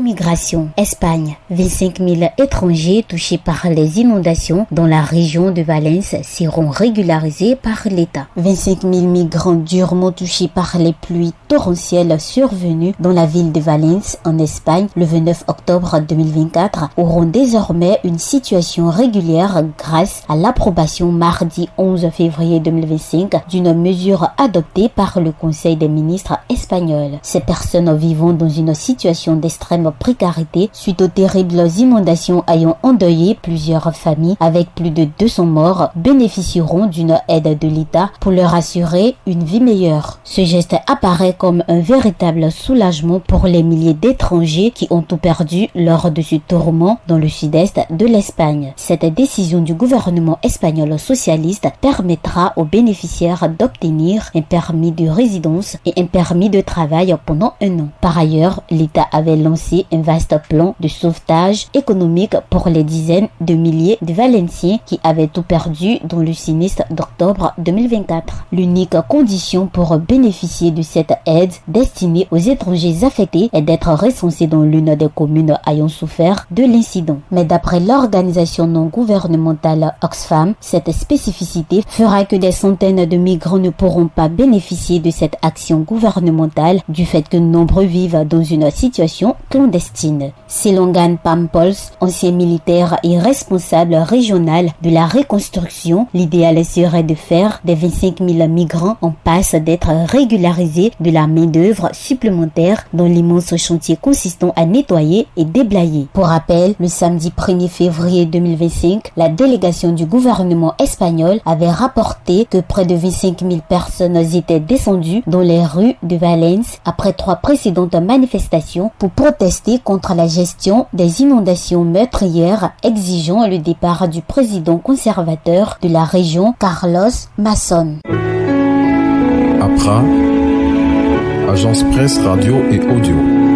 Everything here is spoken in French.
Immigration. Espagne. 25 000 étrangers touchés par les inondations dans la région de Valence seront régularisés par l'État. 25 000 migrants durement touchés par les pluies torrentielles survenues dans la ville de Valence, en Espagne, le 29 octobre 2024, auront désormais une situation régulière grâce à l'approbation mardi 11 février 2025 d'une mesure adoptée par le Conseil des ministres espagnol. Ces personnes vivant dans une situation d'extrême précarité suite aux terribles inondations ayant endeuillé plusieurs familles avec plus de 200 morts bénéficieront d'une aide de l'État pour leur assurer une vie meilleure. Ce geste apparaît comme un véritable soulagement pour les milliers d'étrangers qui ont tout perdu lors de ce tourment dans le sud-est de l'Espagne. Cette décision du gouvernement espagnol socialiste permettra aux bénéficiaires d'obtenir un permis de résidence et un permis de travail pendant un an. Par ailleurs, l'État avait lancé un vaste plan de sauvetage économique pour les dizaines de milliers de Valenciens qui avaient tout perdu dans le sinistre d'octobre 2024. L'unique condition pour bénéficier de cette aide destinée aux étrangers affectés est d'être recensé dans l'une des communes ayant souffert de l'incident. Mais d'après l'organisation non gouvernementale Oxfam, cette spécificité fera que des centaines de migrants ne pourront pas bénéficier de cette action gouvernementale du fait que nombreux vivent dans une situation clandestine. Selongan Pampols, ancien militaire et responsable régional de la reconstruction, l'idéal serait de faire des 25 000 migrants en passe d'être régularisés de la main-d'œuvre supplémentaire dans l'immense chantier consistant à nettoyer et déblayer. Pour rappel, le samedi 1er février 2025, la délégation du gouvernement espagnol avait rapporté que près de 25 000 personnes étaient descendues dans les rues de Valence après 3 précédentes manifestations pour protester contre la gestion des inondations meurtrières, exigeant le départ du président conservateur de la région, Carlos Mason. APRA, Agence Presse Radio et Audio.